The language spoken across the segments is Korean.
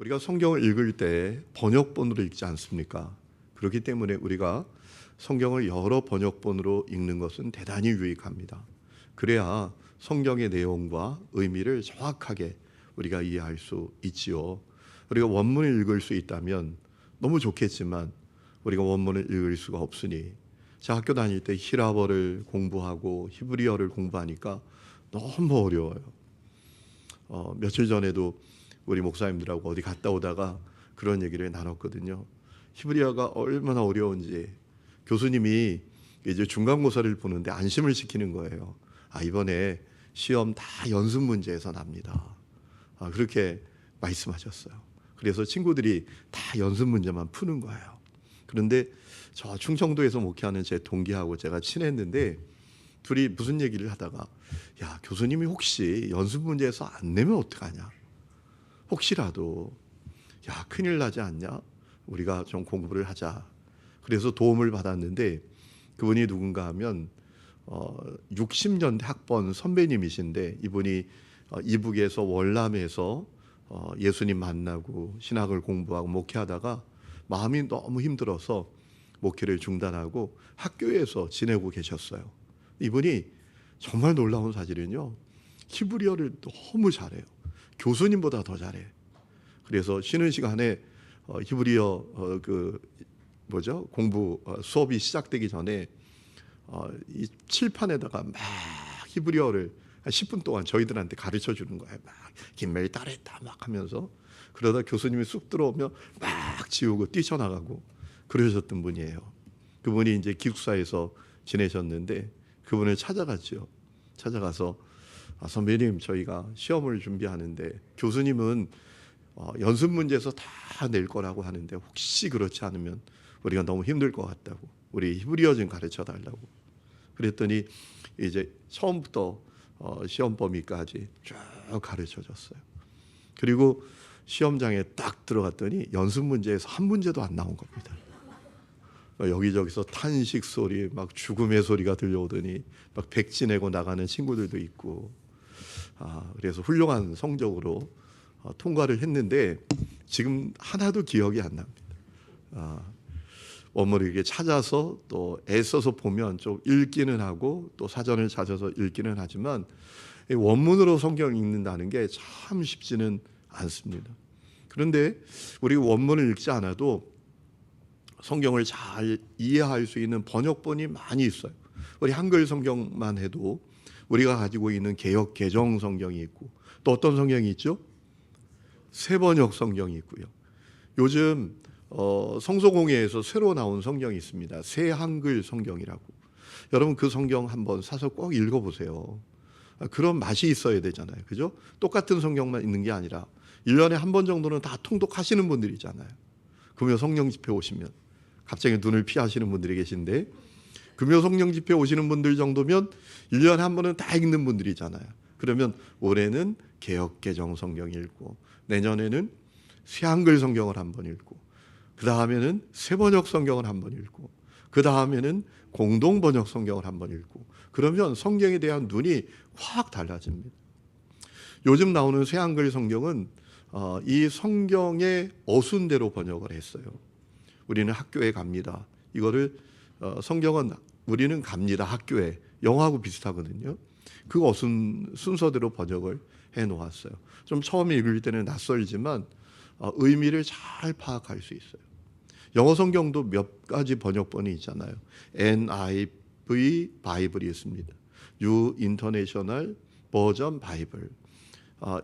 우리가 성경을 읽을 때 번역본으로 읽지 않습니까? 그렇기 때문에 우리가 성경을 여러 번역본으로 읽는 것은 대단히 유익합니다. 그래야 성경의 내용과 의미를 정확하게 우리가 이해할 수 있지요. 우리가 원문을 읽을 수 있다면 너무 좋겠지만 우리가 원문을 읽을 수가 없으니 제가 학교 다닐 때 히라버를 공부하고 히브리어를 공부하니까 너무 어려워요. 며칠 전에도 우리 목사님들하고 어디 갔다 오다가 그런 얘기를 나눴거든요. 히브리어가 얼마나 어려운지 교수님이 이제 중간고사를 보는데 안심을 시키는 거예요. 이번에 시험 다 연습 문제에서 납니다. 그렇게 말씀하셨어요. 그래서 친구들이 다 연습 문제만 푸는 거예요. 그런데 저 충청도에서 목회하는 제 동기하고 제가 친했는데 둘이 무슨 얘기를 하다가 야, 교수님이 혹시 연습 문제에서 안 내면 어떡하냐? 혹시라도 야, 큰일 나지 않냐? 우리가 좀 공부를 하자. 그래서 도움을 받았는데 그분이 누군가 하면 60년대 학번 선배님이신데 이분이 이북에서 월남에서 예수님 만나고 신학을 공부하고 목회하다가 마음이 너무 힘들어서 목회를 중단하고 학교에서 지내고 계셨어요. 이분이 정말 놀라운 사실은요, 히브리어를 너무 잘해요. 교수님보다 더 잘해. 그래서 쉬는 시간에 히브리어 공부 수업이 시작되기 전에 이 칠판에다가 막 히브리어를 한 10분 동안 저희들한테 가르쳐 주는 거예요. 막 김멜 따랬다 막 하면서. 그러다 교수님이 쑥 들어오면 막 지우고 뛰쳐나가고 그러셨던 분이에요. 그분이 이제 기숙사에서 지내셨는데 그분을 찾아갔죠. 찾아가서 선배님, 저희가 시험을 준비하는데 교수님은 연습 문제에서 다 낼 거라고 하는데 혹시 그렇지 않으면 우리가 너무 힘들 것 같다고, 우리 히브리어 좀 가르쳐 달라고. 그랬더니 이제 처음부터 시험 범위까지 쭉 가르쳐 줬어요. 그리고 시험장에 딱 들어갔더니 연습 문제에서 한 문제도 안 나온 겁니다. 여기저기서 탄식 소리, 막 죽음의 소리가 들려오더니 막 백지내고 나가는 친구들도 있고, 그래서 훌륭한 성적으로 통과를 했는데 지금 하나도 기억이 안 납니다. 원문을 이렇게 찾아서 또 애써서 보면 좀 읽기는 하고 또 사전을 찾아서 읽기는 하지만 원문으로 성경 읽는다는 게 참 쉽지는 않습니다. 그런데 우리 원문을 읽지 않아도 성경을 잘 이해할 수 있는 번역본이 많이 있어요. 우리 한글 성경만 해도 우리가 가지고 있는 개역 개정 성경이 있고 또 어떤 성경이 있죠? 새번역 성경이 있고요. 요즘 성서공회에서 새로 나온 성경이 있습니다. 새 한글 성경이라고. 여러분 그 성경 한번 사서 꼭 읽어보세요. 그런 맛이 있어야 되잖아요. 그죠? 똑같은 성경만 있는 게 아니라 1년에 한 번 정도는 다 통독하시는 분들이잖아요. 금요 성령 집회 오시면 갑자기 눈을 피하시는 분들이 계신데 금요 성령 집회 오시는 분들 정도면 1년에 한 번은 다 읽는 분들이잖아요. 그러면 올해는 개역 개정 성경 읽고 내년에는 새 한글 성경을 한번 읽고 그 다음에는 새번역 성경을 한번 읽고 그 다음에는 공동번역 성경을 한번 읽고 그러면 성경에 대한 눈이 확 달라집니다. 요즘 나오는 새 한글 성경은 이 성경의 어순대로 번역을 했어요. 우리는 학교에 갑니다. 이거를 성경은 우리는 갑니다. 학교에. 영어하고 비슷하거든요. 그 어순 순서대로 번역을 해놓았어요. 좀 처음에 읽을 때는 낯설지만 의미를 잘 파악할 수 있어요. 영어 성경도 몇 가지 번역본이 있잖아요. NIV 바이블이 있습니다. New International Version Bible.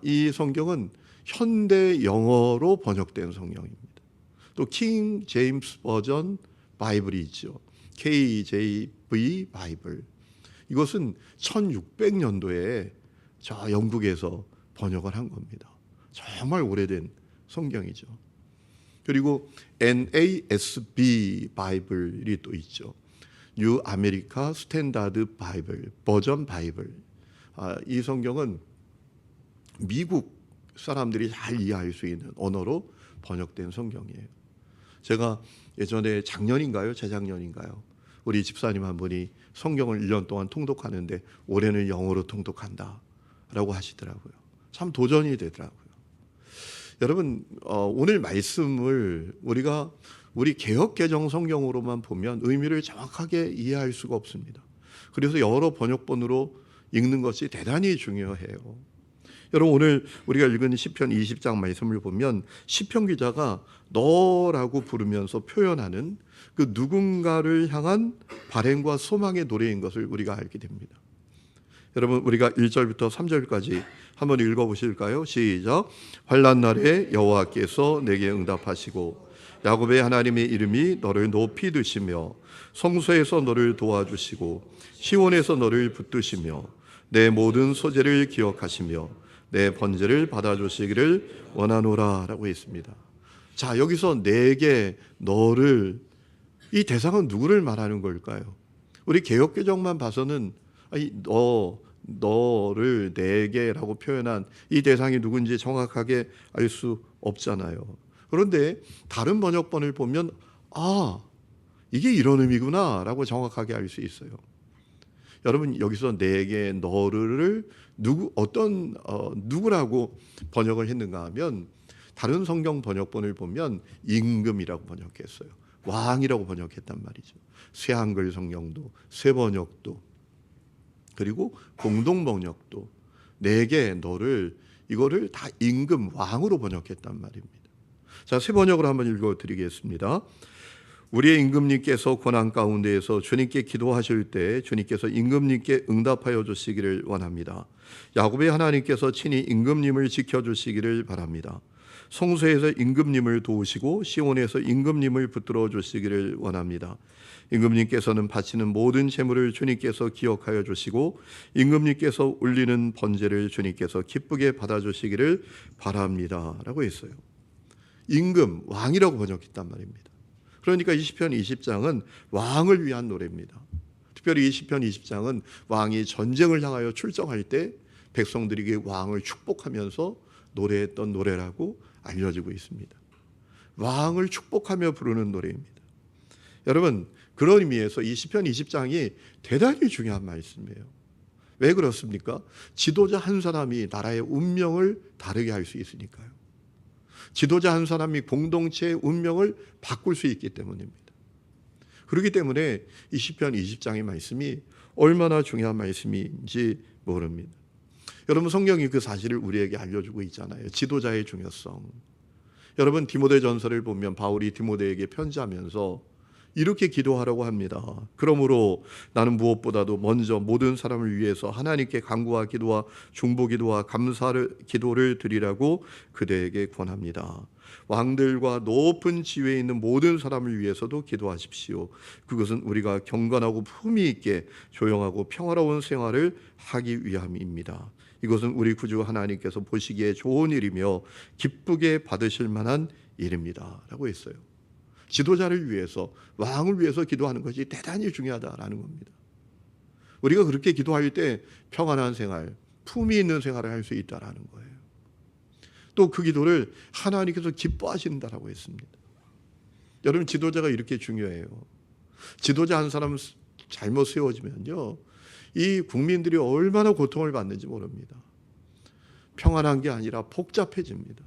이 성경은 현대 영어로 번역된 성경입니다. 또 킹 제임스 버전 바이블이 있죠. KJV 바이블. 이것은 1600년도에 저 영국에서 번역을 한 겁니다. 정말 오래된 성경이죠. 그리고 NASB 바이블이 또 있죠. New American Standard Bible, 버전 바이블. 이 성경은 미국 사람들이 잘 이해할 수 있는 언어로 번역된 성경이에요. 제가 예전에 작년인가요? 재작년인가요? 우리 집사님 한 분이 성경을 1년 동안 통독하는데 올해는 영어로 통독한다 라고 하시더라고요. 참 도전이 되더라고요. 여러분 오늘 말씀을 우리 개역개정 성경으로만 보면 의미를 정확하게 이해할 수가 없습니다. 그래서 여러 번역본으로 읽는 것이 대단히 중요해요. 여러분 오늘 우리가 읽은 시편 20장 말씀을 보면 시편 기자가 너라고 부르면서 표현하는 그 누군가를 향한 바램과 소망의 노래인 것을 우리가 알게 됩니다. 여러분 우리가 1절부터 3절까지 한번 읽어보실까요? 시작. 환난 날에 여호와께서 내게 응답하시고 야곱의 하나님의 이름이 너를 높이 드시며 성소에서 너를 도와주시고 시온에서 너를 붙드시며 내 모든 소재를 기억하시며 내 번제를 받아주시기를 원하노라 라고 했습니다. 자, 여기서 내게 너를, 이 대상은 누구를 말하는 걸까요? 우리 개역개정만 봐서는 너를 내게라고 표현한 이 대상이 누군지 정확하게 알 수 없잖아요. 그런데 다른 번역본을 보면 이게 이런 의미구나 라고 정확하게 알 수 있어요. 여러분 여기서 내게 너를 누구라고 번역을 했는가 하면 다른 성경 번역본을 보면 임금이라고 번역했어요. 왕이라고 번역했단 말이죠. 새한글 성경도 새번역도 그리고 공동 번역도 내게 너를 이거를 다 임금 왕으로 번역했단 말입니다. 자, 새번역으로 한번 읽어드리겠습니다. 우리의 임금님께서 고난 가운데에서 주님께 기도하실 때 주님께서 임금님께 응답하여 주시기를 원합니다. 야곱의 하나님께서 친히 임금님을 지켜주시기를 바랍니다. 성소에서 임금님을 도우시고 시온에서 임금님을 붙들어 주시기를 원합니다. 임금님께서는 바치는 모든 제물을 주님께서 기억하여 주시고 임금님께서 올리는 번제를 주님께서 기쁘게 받아주시기를 바랍니다 라고 했어요. 임금, 왕이라고 번역했단 말입니다. 그러니까 이 시편 20장은 왕을 위한 노래입니다. 특별히 이 시편 20장은 왕이 전쟁을 향하여 출정할 때 백성들에게 왕을 축복하면서 노래했던 노래라고 알려지고 있습니다. 왕을 축복하며 부르는 노래입니다. 여러분 그런 의미에서 이 시편 20장이 대단히 중요한 말씀이에요. 왜 그렇습니까? 지도자 한 사람이 나라의 운명을 다르게 할 수 있으니까요. 지도자 한 사람이 공동체의 운명을 바꿀 수 있기 때문입니다. 그렇기 때문에 이 시편 20장의 말씀이 얼마나 중요한 말씀인지 모릅니다. 여러분 성경이 그 사실을 우리에게 알려주고 있잖아요. 지도자의 중요성. 여러분 디모데전서를 보면 바울이 디모데에게 편지하면서 이렇게 기도하라고 합니다. 그러므로 나는 무엇보다도 먼저 모든 사람을 위해서 하나님께 간구와 기도와 중보기도와 기도를 드리라고 그대에게 권합니다. 왕들과 높은 지위에 있는 모든 사람을 위해서도 기도하십시오. 그것은 우리가 경건하고 품위 있게 조용하고 평화로운 생활을 하기 위함입니다. 이것은 우리 구주 하나님께서 보시기에 좋은 일이며 기쁘게 받으실 만한 일입니다 라고 했어요. 지도자를 위해서, 왕을 위해서 기도하는 것이 대단히 중요하다라는 겁니다. 우리가 그렇게 기도할 때 평안한 생활, 품위 있는 생활을 할 수 있다라는 거예요. 또 그 기도를 하나님께서 기뻐하신다라고 했습니다. 여러분 지도자가 이렇게 중요해요. 지도자 한 사람 잘못 세워지면요, 이 국민들이 얼마나 고통을 받는지 모릅니다. 평안한 게 아니라 복잡해집니다.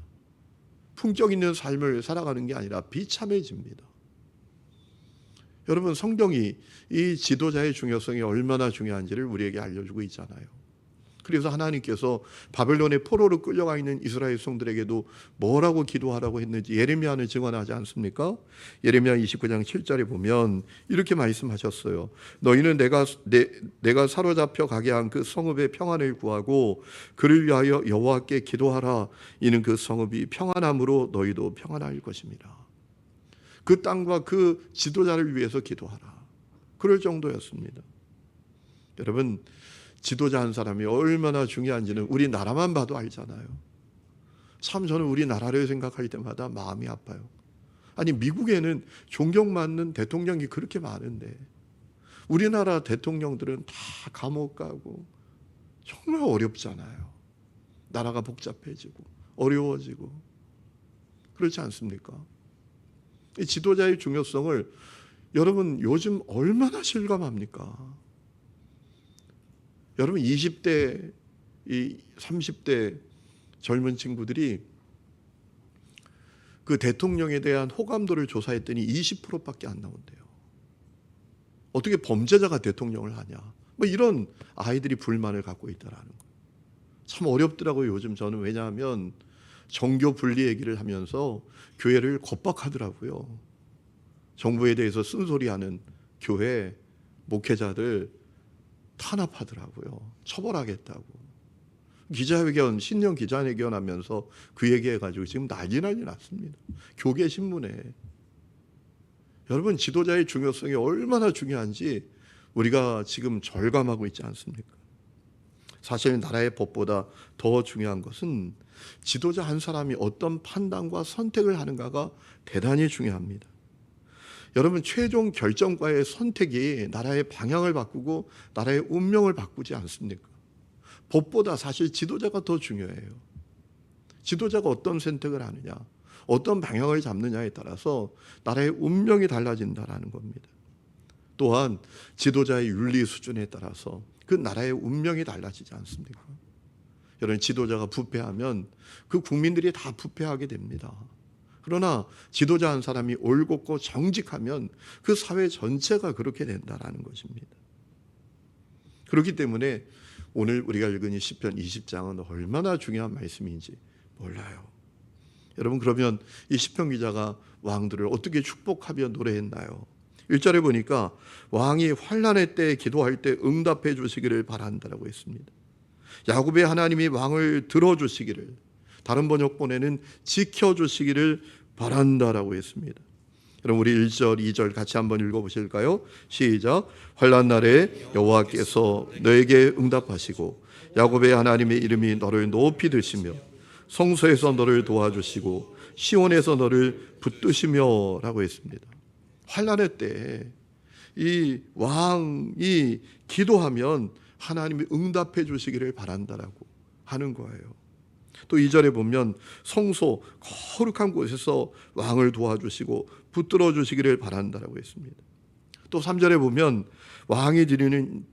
품격 있는 삶을 살아가는 게 아니라 비참해집니다. 여러분 성경이 이 지도자의 중요성이 얼마나 중요한지를 우리에게 알려주고 있잖아요. 그래서 하나님께서 바벨론의 포로로 끌려가 있는 이스라엘 성들에게도 뭐라고 기도하라고 했는지 예레미야는 증언하지 않습니까? 예레미야 29장 7절에 보면 이렇게 말씀하셨어요. 너희는 내가 사로잡혀 가게 한 그 성읍의 평안을 구하고 그를 위하여 여호와께 기도하라. 이는 그 성읍이 평안함으로 너희도 평안할 것입니다. 그 땅과 그 지도자를 위해서 기도하라. 그럴 정도였습니다. 여러분 지도자 한 사람이 얼마나 중요한지는 우리나라만 봐도 알잖아요. 참 저는 우리나라를 생각할 때마다 마음이 아파요. 아니 미국에는 존경받는 대통령이 그렇게 많은데 우리나라 대통령들은 다 감옥 가고 정말 어렵잖아요. 나라가 복잡해지고 어려워지고 그렇지 않습니까? 이 지도자의 중요성을 여러분 요즘 얼마나 실감합니까? 여러분 20대, 30대 젊은 친구들이 그 대통령에 대한 호감도를 조사했더니 20%밖에 안 나온대요. 어떻게 범죄자가 대통령을 하냐? 뭐 이런 아이들이 불만을 갖고 있다라는 거예요. 참 어렵더라고요, 요즘 저는. 왜냐하면 정교 분리 얘기를 하면서 교회를 겁박하더라고요. 정부에 대해서 쓴소리하는 교회 목회자들 탄압하더라고요. 처벌하겠다고. 기자회견, 신년 기자회견 하면서 그 얘기해가지고 지금 난리 났습니다. 교계 신문에. 여러분, 지도자의 중요성이 얼마나 중요한지 우리가 지금 절감하고 있지 않습니까? 사실 나라의 법보다 더 중요한 것은 지도자 한 사람이 어떤 판단과 선택을 하는가가 대단히 중요합니다. 여러분, 최종 결정과의 선택이 나라의 방향을 바꾸고 나라의 운명을 바꾸지 않습니까? 법보다 사실 지도자가 더 중요해요. 지도자가 어떤 선택을 하느냐, 어떤 방향을 잡느냐에 따라서 나라의 운명이 달라진다는 겁니다. 또한 지도자의 윤리 수준에 따라서 그 나라의 운명이 달라지지 않습니까? 여러분, 지도자가 부패하면 그 국민들이 다 부패하게 됩니다. 그러나 지도자 한 사람이 올곧고 정직하면 그 사회 전체가 그렇게 된다는 것입니다. 그렇기 때문에 오늘 우리가 읽은 이 시편 20장은 얼마나 중요한 말씀인지 몰라요. 여러분, 그러면 이 시편 기자가 왕들을 어떻게 축복하며 노래했나요? 1절에 보니까 왕이 환난의 때 기도할 때 응답해 주시기를 바란다라고 했습니다. 야곱의 하나님이 왕을 들어주시기를, 다른 번역본에는 지켜주시기를 바란다라고 했습니다. 그럼 우리 1절, 2절 같이 한번 읽어보실까요? 시작. 환난 날에 여호와께서 너에게 응답하시고 야곱의 하나님의 이름이 너를 높이 드시며 성소에서 너를 도와주시고 시온에서 너를 붙드시며 라고 했습니다. 환난의 때 이 왕이 기도하면 하나님이 응답해 주시기를 바란다라고 하는 거예요. 또 2절에 보면 성소 거룩한 곳에서 왕을 도와주시고 붙들어 주시기를 바란다라고 했습니다. 또 3절에 보면 왕이 드리는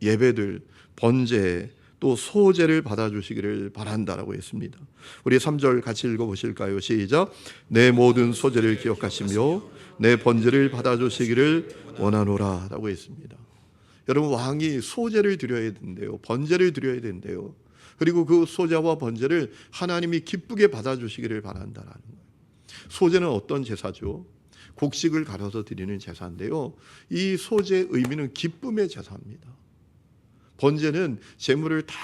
예배들, 번제, 또 소제를 받아주시기를 바란다라고 했습니다. 우리 3절 같이 읽어보실까요? 시작. 내 모든 소제를 기억하시며 내 번제를 받아주시기를 원하노라 라고 했습니다. 여러분, 왕이 소제를 드려야 된대요. 번제를 드려야 된대요. 그리고 그 소제와 번제를 하나님이 기쁘게 받아주시기를 바란다라는 거예요. 소제는 어떤 제사죠? 곡식을 갈아서 드리는 제사인데요. 이 소제의 의미는 기쁨의 제사입니다. 번제는 제물을 다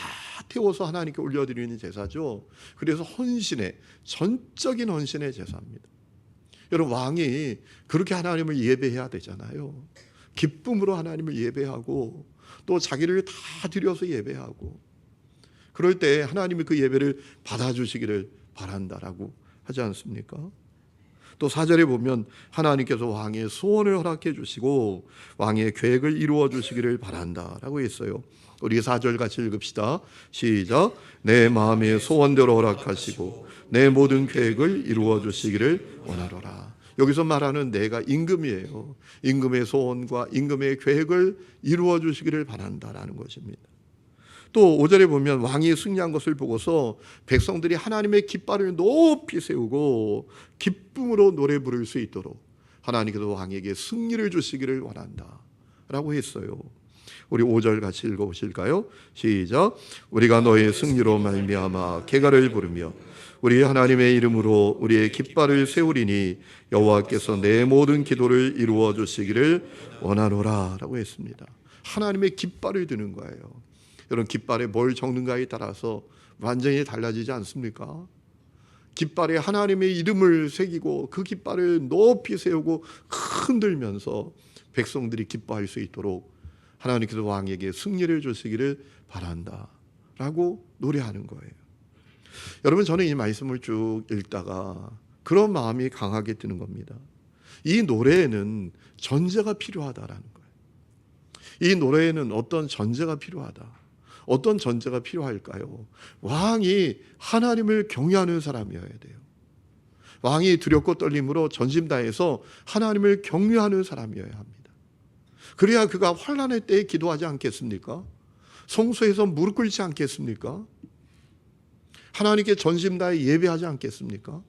태워서 하나님께 올려드리는 제사죠. 그래서 헌신의, 전적인 헌신의 제사입니다. 여러분, 왕이 그렇게 하나님을 예배해야 되잖아요. 기쁨으로 하나님을 예배하고 또 자기를 다 드려서 예배하고, 그럴 때 하나님이 그 예배를 받아주시기를 바란다라고 하지 않습니까? 또 4절에 보면 하나님께서 왕의 소원을 허락해 주시고 왕의 계획을 이루어 주시기를 바란다라고 했어요. 우리 4절 같이 읽읍시다. 시작. 내 마음의 소원대로 허락하시고 내 모든 계획을 이루어 주시기를 원하노라. 여기서 말하는 내가 임금이에요. 임금의 소원과 임금의 계획을 이루어 주시기를 바란다라는 것입니다. 또 5절에 보면 왕이 승리한 것을 보고서 백성들이 하나님의 깃발을 높이 세우고 기쁨으로 노래 부를 수 있도록 하나님께서 왕에게 승리를 주시기를 원한다라고 했어요. 우리 5절 같이 읽어보실까요? 시작. 우리가 너의 승리로 말미암아 개가를 부르며 우리 하나님의 이름으로 우리의 깃발을 세우리니 여호와께서 내 모든 기도를 이루어 주시기를 원하노라 라고 했습니다. 하나님의 깃발을 드는 거예요. 여러분, 깃발에 뭘 적는가에 따라서 완전히 달라지지 않습니까? 깃발에 하나님의 이름을 새기고 그 깃발을 높이 세우고 흔들면서 백성들이 기뻐할 수 있도록 하나님께서 왕에게 승리를 주시기를 바란다라고 노래하는 거예요. 여러분, 저는 이 말씀을 쭉 읽다가 그런 마음이 강하게 드는 겁니다. 이 노래에는 전제가 필요하다라는 거예요. 이 노래에는 어떤 전제가 필요하다. 어떤 전제가 필요할까요? 왕이 하나님을 경외하는 사람이어야 돼요. 왕이 두렵고 떨림으로 전심 다해서 하나님을 경외하는 사람이어야 합니다. 그래야 그가 환난의 때에 기도하지 않겠습니까? 성소에서 무릎 꿇지 않겠습니까? 하나님께 전심 다해 예배하지 않겠습니까?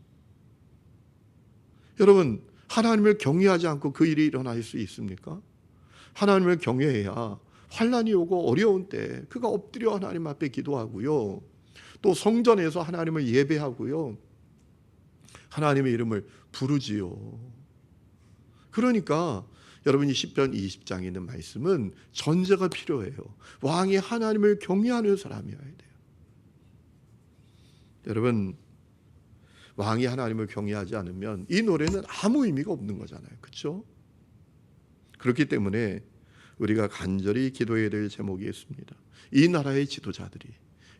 여러분, 하나님을 경외하지 않고 그 일이 일어날 수 있습니까? 하나님을 경외해야 환난이 오고 어려운 때 그가 엎드려 하나님 앞에 기도하고요, 또 성전에서 하나님을 예배하고요, 하나님의 이름을 부르지요. 그러니까 여러분이 시편 20장에 있는 말씀은 전제가 필요해요. 왕이 하나님을 경외하는 사람이어야 돼요. 여러분, 왕이 하나님을 경외하지 않으면 이 노래는 아무 의미가 없는 거잖아요. 그렇죠? 그렇기 때문에 우리가 간절히 기도해야 될 제목이 있습니다. 이 나라의 지도자들이,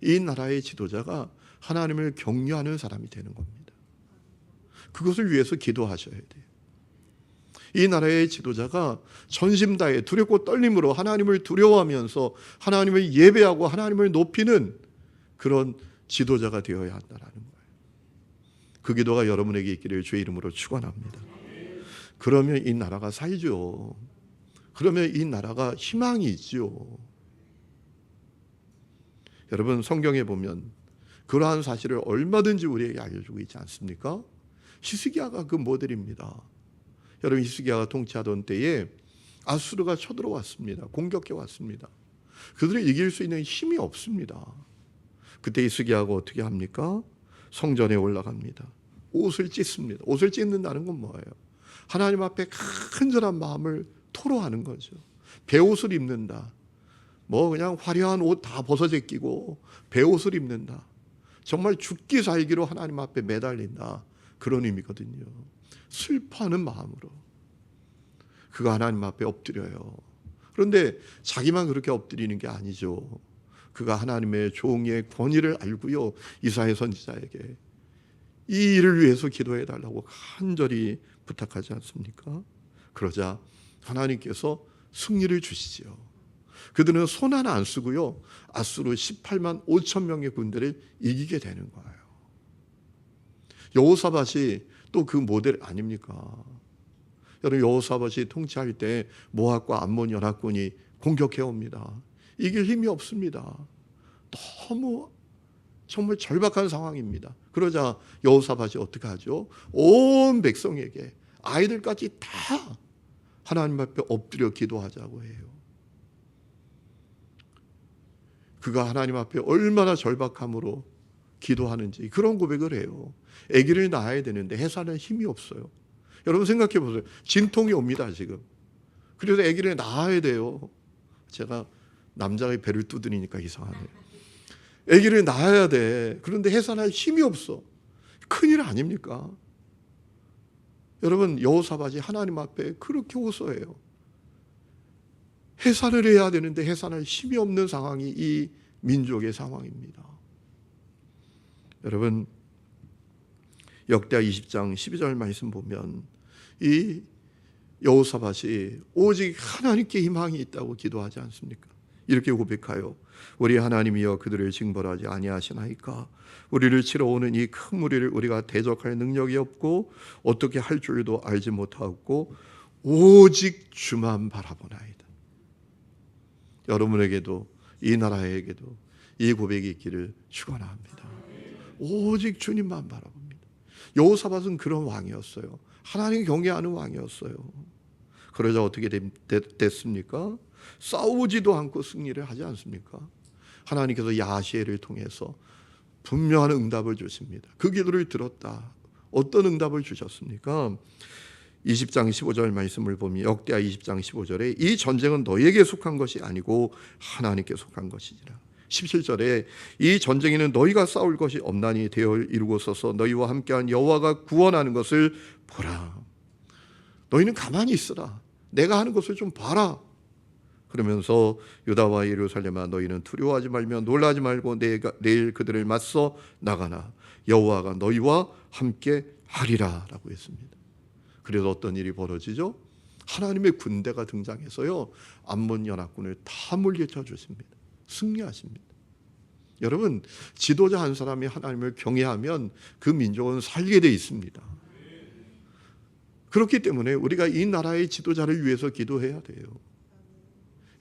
이 나라의 지도자가 하나님을 경외하는 사람이 되는 겁니다. 그것을 위해서 기도하셔야 돼요. 이 나라의 지도자가 전심 다해 두렵고 떨림으로 하나님을 두려워하면서 하나님을 예배하고 하나님을 높이는 그런 지도자가 되어야 한다는 거예요. 그 기도가 여러분에게 있기를 주의 이름으로 축원합니다. 그러면 이 나라가 살죠. 그러면 이 나라가 희망이 있죠. 여러분, 성경에 보면 그러한 사실을 얼마든지 우리에게 알려주고 있지 않습니까? 히스기야가 그 모델입니다. 여러분, 히스기야가 통치하던 때에 아수르가 쳐들어왔습니다. 공격해 왔습니다. 그들을 이길 수 있는 힘이 없습니다. 그때 히스기야가 어떻게 합니까? 성전에 올라갑니다. 옷을 찢습니다. 옷을 찢는다는 건 뭐예요? 하나님 앞에 간절한 마음을 토로하는 거죠. 베옷을 입는다. 뭐 그냥 화려한 옷 다 벗어 제끼고 베옷을 입는다. 정말 죽기 살기로 하나님 앞에 매달린다. 그런 의미거든요. 슬퍼하는 마음으로 그가 하나님 앞에 엎드려요. 그런데 자기만 그렇게 엎드리는 게 아니죠. 그가 하나님의 종의 권위를 알고요, 이사야 선지자에게 이 일을 위해서 기도해 달라고 간절히 부탁하지 않습니까? 그러자 하나님께서 승리를 주시죠. 그들은 손 하나 안 쓰고요, 아수르 18만 5천 명의 군대를 이기게 되는 거예요. 여호사밧이 또 그 모델 아닙니까? 여러분, 여호사밧이 통치할 때 모압과 암몬 연합군이 공격해 옵니다. 이길 힘이 없습니다. 너무 정말 절박한 상황입니다. 그러자 여호사밧이 어떻게 하죠? 온 백성에게 아이들까지 다 하나님 앞에 엎드려 기도하자고 해요. 그가 하나님 앞에 얼마나 절박함으로 기도하는지 그런 고백을 해요. 아기를 낳아야 되는데 해산할 힘이 없어요. 여러분 생각해 보세요. 진통이 옵니다 지금. 그래서 아기를 낳아야 돼요. 제가 남자의 배를 두드리니까 이상하네요. 아기를 낳아야 돼. 그런데 해산할 힘이 없어. 큰일 아닙니까? 여러분, 여호사밧이 하나님 앞에 그렇게 호소해요. 해산을 해야 되는데 해산할 힘이 없는 상황이 이 민족의 상황입니다. 여러분, 역대하 20장 12절 말씀 보면 이 여호사밧이 오직 하나님께 희망이 있다고 기도하지 않습니까? 이렇게 고백하여 우리 하나님이여 그들을 징벌하지 아니하시나이까? 우리를 치러 오는 이 큰 무리를 우리가 대적할 능력이 없고 어떻게 할 줄도 알지 못하고 오직 주만 바라보나이다. 여러분에게도 이 나라에게도 이 고백이 있기를 축원합니다. 오직 주님만 바라봅니다. 여호사밧은 그런 왕이었어요. 하나님 경외하는 왕이었어요. 그러자 어떻게 됐습니까? 싸우지도 않고 승리를 하지 않습니까? 하나님께서 야시엘을 통해서 분명한 응답을 주십니다. 그 기도를 들었다. 어떤 응답을 주셨습니까? 20장 15절 말씀을 보면 역대하 20장 15절에 이 전쟁은 너에게 속한 것이 아니고 하나님께 속한 것이니라. 17절에 이 전쟁에는 너희가 싸울 것이 없나니 대을 이루고 서서 너희와 함께한 여호와가 구원하는 것을 보라. 너희는 가만히 있으라. 내가 하는 것을 좀 봐라. 그러면서 유다와 예루살렘아 너희는 두려워하지 말며 놀라지 말고 내일 그들을 맞서 나가나 여호와가 너희와 함께 하리라 라고 했습니다. 그래서 어떤 일이 벌어지죠? 하나님의 군대가 등장해서요, 암몬 연합군을 다 물리쳐 주십니다. 승리하십니다. 여러분, 지도자 한 사람이 하나님을 경외하면 그 민족은 살게 돼 있습니다. 그렇기 때문에 우리가 이 나라의 지도자를 위해서 기도해야 돼요.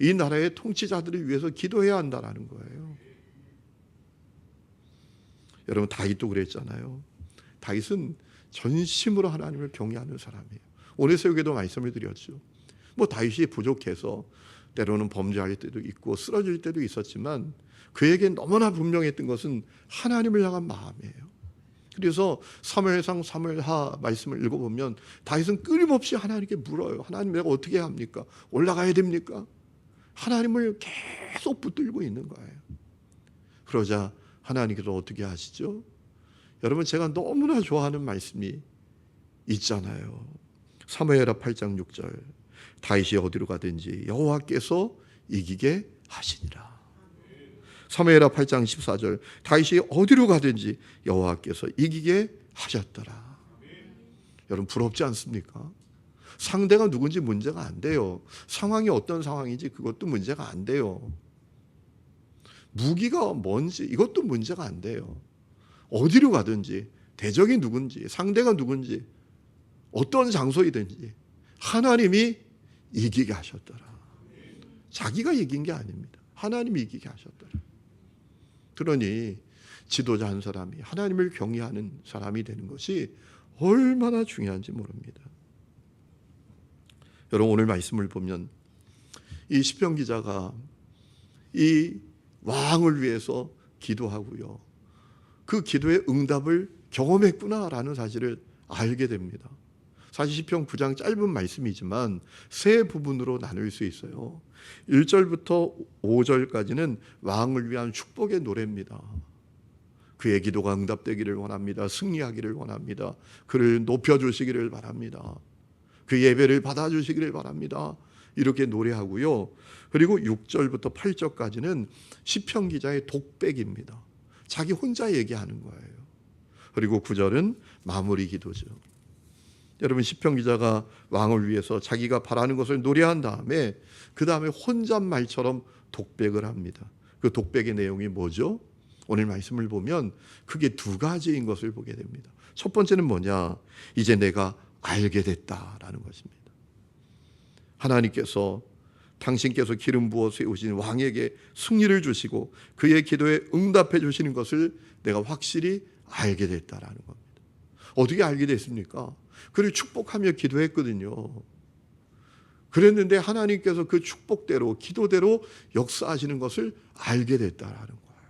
이 나라의 통치자들을 위해서 기도해야 한다는 거예요. 여러분, 다윗도 그랬잖아요. 다윗은 전심으로 하나님을 경외하는 사람이에요. 오늘 새우에도 말씀을 드렸죠. 뭐 다윗이 부족해서 때로는 범죄할 때도 있고 쓰러질 때도 있었지만 그에게 너무나 분명했던 것은 하나님을 향한 마음이에요. 그래서 사무엘상 사무엘하 말씀을 읽어보면 다윗은 끊임없이 하나님께 물어요. 하나님, 내가 어떻게 해야 합니까? 올라가야 됩니까? 하나님을 계속 붙들고 있는 거예요. 그러자 하나님께서 어떻게 하시죠? 여러분, 제가 너무나 좋아하는 말씀이 있잖아요. 사무엘하 8장 6절, 다윗이 어디로 가든지 여호와께서 이기게 하시니라. 사무엘하 8장 14절, 다윗이 어디로 가든지 여호와께서 이기게 하셨더라. 여러분, 부럽지 않습니까? 상대가 누군지 문제가 안 돼요. 상황이 어떤 상황인지 그것도 문제가 안 돼요. 무기가 뭔지 이것도 문제가 안 돼요. 어디로 가든지 대적이 누군지 상대가 누군지 어떤 장소이든지 하나님이 이기게 하셨더라. 자기가 이긴 게 아닙니다. 하나님이 이기게 하셨더라. 그러니 지도자 한 사람이 하나님을 경외하는 사람이 되는 것이 얼마나 중요한지 모릅니다. 여러분, 오늘 말씀을 보면 이 시편 기자가 이 왕을 위해서 기도하고요, 그 기도의 응답을 경험했구나라는 사실을 알게 됩니다. 사실 시편 9장 짧은 말씀이지만 세 부분으로 나눌 수 있어요. 1절부터 5절까지는 왕을 위한 축복의 노래입니다. 그의 기도가 응답되기를 원합니다. 승리하기를 원합니다. 그를 높여주시기를 바랍니다. 그 예배를 받아주시기를 바랍니다. 이렇게 노래하고요. 그리고 6절부터 8절까지는 시편 기자의 독백입니다. 자기 혼자 얘기하는 거예요. 그리고 9절은 마무리 기도죠. 여러분, 시편 기자가 왕을 위해서 자기가 바라는 것을 노래한 다음에 그 다음에 혼잣말처럼 독백을 합니다. 그 독백의 내용이 뭐죠? 오늘 말씀을 보면 크게 두 가지인 것을 보게 됩니다. 첫 번째는 뭐냐? 이제 내가 알게 됐다라는 것입니다. 하나님께서 당신께서 기름 부어 세우신 왕에게 승리를 주시고 그의 기도에 응답해 주시는 것을 내가 확실히 알게 됐다라는 겁니다. 어떻게 알게 됐습니까? 그를 축복하며 기도했거든요. 그랬는데 하나님께서 그 축복대로 기도대로 역사하시는 것을 알게 됐다라는 거예요.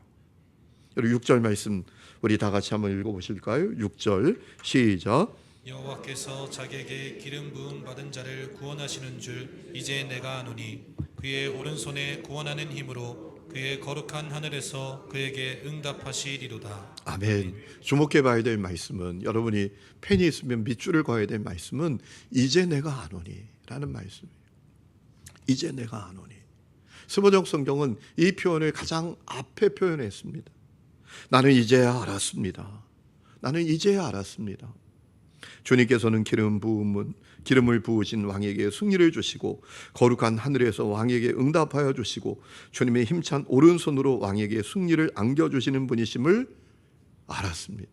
여러분, 6절 말씀 우리 다 같이 한번 읽어보실까요? 6절 시작. 여호와께서 자기에게 기름 부음 받은 자를 구원하시는 줄 이제 내가 아노니 그의 오른손에 구원하는 힘으로 그의 거룩한 하늘에서 그에게 응답하시리로다. 아멘. 주목해 봐야 될 말씀은, 여러분이 펜이 있으면 밑줄을 그어야 될 말씀은 이제 내가 아노니 라는 말씀이에요. 이제 내가 아노니. 스모적 성경은 이 표현을 가장 앞에 표현했습니다. 나는 이제야 알았습니다. 나는 이제야 알았습니다. 주님께서는 기름을 부으신 왕에게 승리를 주시고 거룩한 하늘에서 왕에게 응답하여 주시고 주님의 힘찬 오른손으로 왕에게 승리를 안겨주시는 분이심을 알았습니다.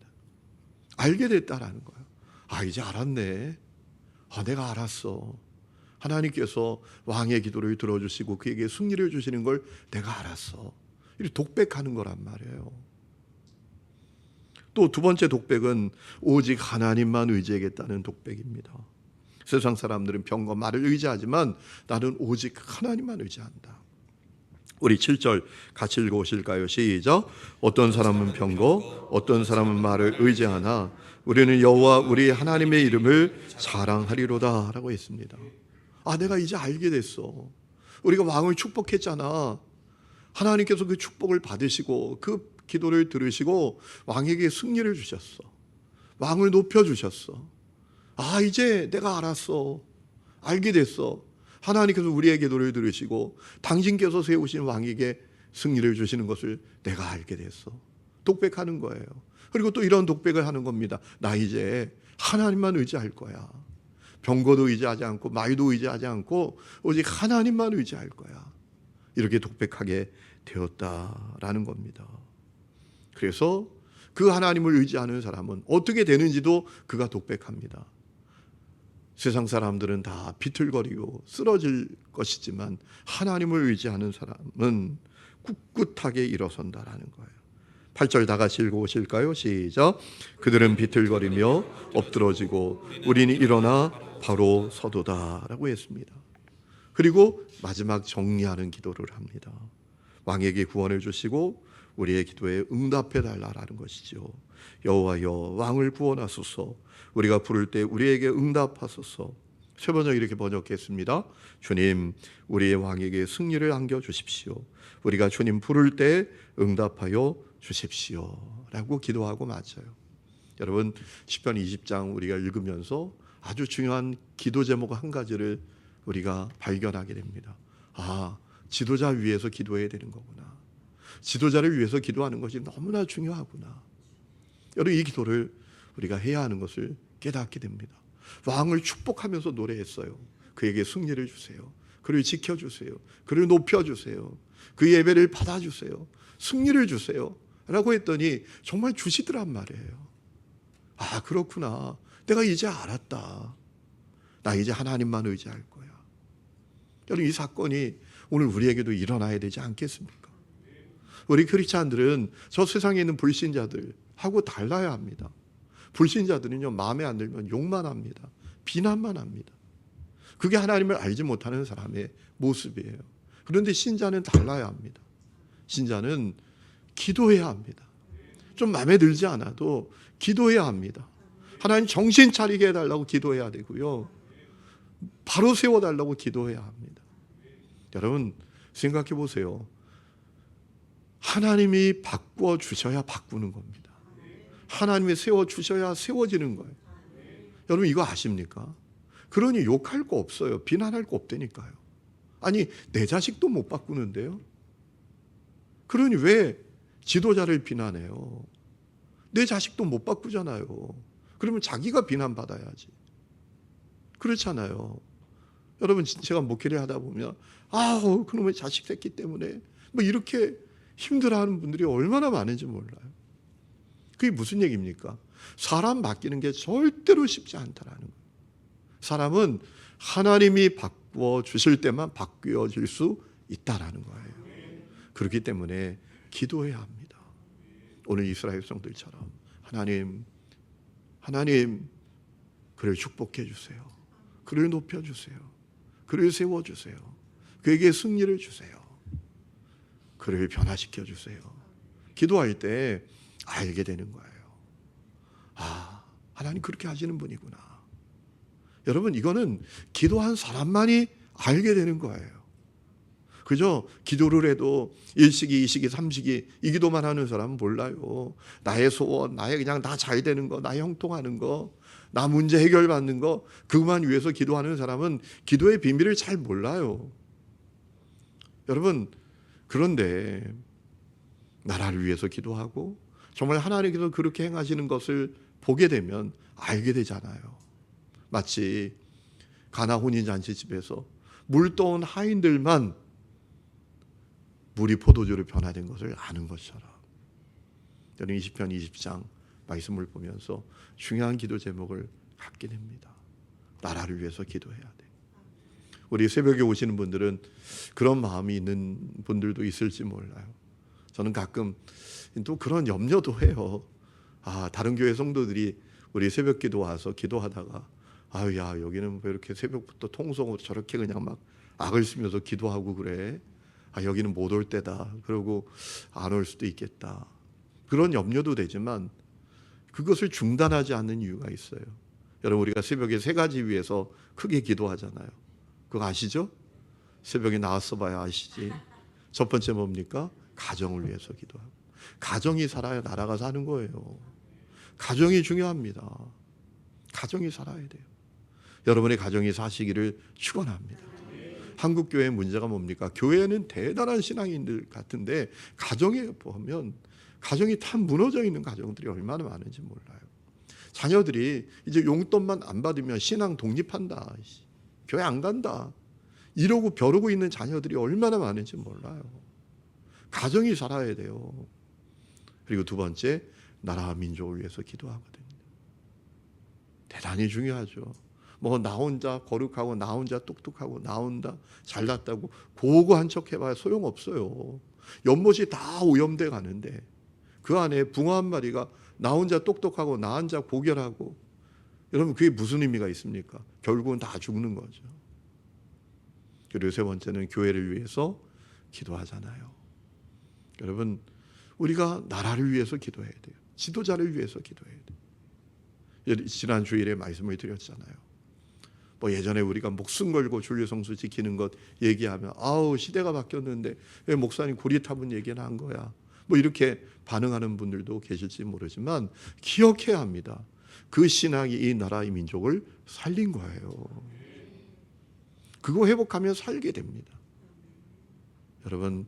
알게 됐다라는 거예요. 아, 이제 알았네. 내가 알았어. 하나님께서 왕의 기도를 들어주시고 그에게 승리를 주시는 걸 내가 알았어. 이렇게 독백하는 거란 말이에요. 또 두 번째 독백은 오직 하나님만 의지하겠다는 독백입니다. 세상 사람들은 병과 말을 의지하지만 나는 오직 하나님만 의지한다. 우리 7절 같이 읽어보실까요? 시작. 어떤 사람은 병거 어떤 사람은 말을 의지하나 우리는 여호와 우리 하나님의 이름을 자랑하리로다 라고 했습니다. 내가 이제 알게 됐어. 우리가 왕을 축복했잖아. 하나님께서 그 축복을 받으시고 그 기도를 들으시고 왕에게 승리를 주셨어. 왕을 높여주셨어. 이제 내가 알았어. 알게 됐어. 하나님께서 우리의 기도를 들으시고 당신께서 세우신 왕에게 승리를 주시는 것을 내가 알게 됐어. 독백하는 거예요. 그리고 또 이런 독백을 하는 겁니다. 나 이제 하나님만 의지할 거야. 병거도 의지하지 않고 말도 의지하지 않고 오직 하나님만 의지할 거야. 이렇게 독백하게 되었다라는 겁니다. 그래서 그 하나님을 의지하는 사람은 어떻게 되는지도 그가 독백합니다. 세상 사람들은 다 비틀거리고 쓰러질 것이지만 하나님을 의지하는 사람은 꿋꿋하게 일어선다라는 거예요. 8절 다 같이 읽어보실까요? 시작. 그들은 비틀거리며 엎드러지고 우리는 일어나 바로 서도다 라고 했습니다. 그리고 마지막 정리하는 기도를 합니다. 왕에게 구원을 주시고 우리의 기도에 응답해 달라라는 것이죠. 여호와여 왕을 구원하소서. 우리가 부를 때 우리에게 응답하소서. 세 번째 이렇게 번역했습니다. 주님 우리의 왕에게 승리를 안겨 주십시오. 우리가 주님 부를 때 응답하여 주십시오 라고 기도하고 맞아요. 여러분 시편 20장 우리가 읽으면서 아주 중요한 기도 제목 한 가지를 우리가 발견하게 됩니다. 아, 지도자 위해서 기도해야 되는 거구나. 지도자를 위해서 기도하는 것이 너무나 중요하구나. 여러분 이 기도를 우리가 해야 하는 것을 깨닫게 됩니다. 왕을 축복하면서 노래했어요. 그에게 승리를 주세요. 그를 지켜주세요. 그를 높여주세요. 그 예배를 받아주세요. 승리를 주세요 라고 했더니 정말 주시더란 말이에요. 아 그렇구나. 내가 이제 알았다. 나 이제 하나님만 의지할 거야. 여러분 이 사건이 오늘 우리에게도 일어나야 되지 않겠습니까? 우리 크리스찬들은 저 세상에 있는 불신자들하고 달라야 합니다. 불신자들은요 마음에 안 들면 욕만 합니다. 비난만 합니다. 그게 하나님을 알지 못하는 사람의 모습이에요. 그런데 신자는 달라야 합니다. 신자는 기도해야 합니다. 좀 마음에 들지 않아도 기도해야 합니다. 하나님 정신 차리게 해달라고 기도해야 되고요. 바로 세워달라고 기도해야 합니다. 여러분 생각해 보세요. 하나님이 바꾸어 주셔야 바꾸는 겁니다. 하나님이 세워주셔야 세워지는 거예요. 여러분 이거 아십니까? 그러니 욕할 거 없어요. 비난할 거 없다니까요. 아니 내 자식도 못 바꾸는데요. 그러니 왜 지도자를 비난해요? 내 자식도 못 바꾸잖아요. 그러면 자기가 비난받아야지. 그렇잖아요. 여러분 제가 목회를 하다 보면 아우 그놈의 자식 새끼 때문에 뭐 이렇게 힘들어하는 분들이 얼마나 많은지 몰라요. 그게 무슨 얘기입니까? 사람 바뀌는 게 절대로 쉽지 않다라는 거예요. 사람은 하나님이 바꾸어 주실 때만 바뀌어질 수 있다라는 거예요. 그렇기 때문에 기도해야 합니다. 오늘 이스라엘 백성들처럼 하나님 그를 축복해 주세요. 그를 높여 주세요. 그를 세워 주세요. 그에게 승리를 주세요. 그를 변화시켜 주세요. 기도할 때 알게 되는 거예요. 아, 하나님 그렇게 하시는 분이구나. 여러분 이거는 기도한 사람만이 알게 되는 거예요. 그죠? 기도를 해도 1시기, 2시기, 3시기 이 기도만 하는 사람은 몰라요. 나의 소원, 나의 그냥 나 잘 되는 거, 나 형통하는 거, 나 문제 해결받는 거 그것만 위해서 기도하는 사람은 기도의 비밀을 잘 몰라요. 여러분 그런데 나라를 위해서 기도하고 정말 하나님께서 그렇게 행하시는 것을 보게 되면 알게 되잖아요. 마치 가나 혼인잔치집에서 물 떠온 하인들만 물이 포도주로 변화된 것을 아는 것처럼 저는 20편 20장 말씀을 보면서 중요한 기도 제목을 갖게 됩니다. 나라를 위해서 기도해야 돼. 우리 새벽에 오시는 분들은 그런 마음이 있는 분들도 있을지 몰라요. 저는 가끔 또 그런 염려도 해요. 아, 다른 교회 성도들이 우리 새벽 기도 와서 기도하다가 아유 야 여기는 왜 이렇게 새벽부터 통성으로 저렇게 그냥 막 악을 쓰면서 기도하고 그래. 아 여기는 못 올 때다. 그러고 안 올 수도 있겠다. 그런 염려도 되지만 그것을 중단하지 않는 이유가 있어요. 여러분 우리가 새벽에 세 가지 위해서 크게 기도하잖아요. 그거 아시죠? 새벽에 나왔어 봐야 아시지. 첫 번째 뭡니까? 가정을 위해서 기도하고. 가정이 살아야 나라가 사는 거예요. 가정이 중요합니다. 가정이 살아야 돼요. 여러분의 가정이 사시기를 축원합니다. 한국 교회의 문제가 뭡니까? 교회는 대단한 신앙인들 같은데 가정에 보면 가정이 다 무너져 있는 가정들이 얼마나 많은지 몰라요. 자녀들이 이제 용돈만 안 받으면 신앙 독립한다. 교회 안 간다. 이러고 벼르고 있는 자녀들이 얼마나 많은지 몰라요. 가정이 살아야 돼요. 그리고 두 번째, 나라와 민족을 위해서 기도하거든요. 대단히 중요하죠. 뭐 나 혼자 거룩하고 나 혼자 똑똑하고 나 혼자 잘났다고 고고한 척 해봐야 소용없어요. 연못이 다 오염돼 가는데 그 안에 붕어 한 마리가 나 혼자 똑똑하고 나 혼자 고결하고, 여러분 그게 무슨 의미가 있습니까? 결국은 다 죽는 거죠. 그리고 세 번째는 교회를 위해서 기도하잖아요. 여러분 우리가 나라를 위해서 기도해야 돼요. 지도자를 위해서 기도해야 돼요. 지난 주일에 말씀을 드렸잖아요. 뭐 예전에 우리가 목숨 걸고 주일성수 지키는 것 얘기하면 아우 시대가 바뀌었는데 왜 목사님 고리타분 얘기나 한 거야, 뭐 이렇게 반응하는 분들도 계실지 모르지만 기억해야 합니다. 그 신앙이 이 나라의 민족을 살린 거예요. 그거 회복하면 살게 됩니다. 여러분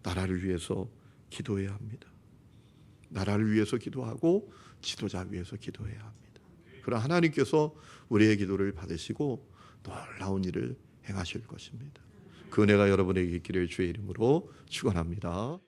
나라를 위해서 기도해야 합니다. 나라를 위해서 기도하고 지도자 위해서 기도해야 합니다. 그럼 하나님께서 우리의 기도를 받으시고 놀라운 일을 행하실 것입니다. 그 은혜가 여러분에게 있기를 주의 이름으로 축원합니다.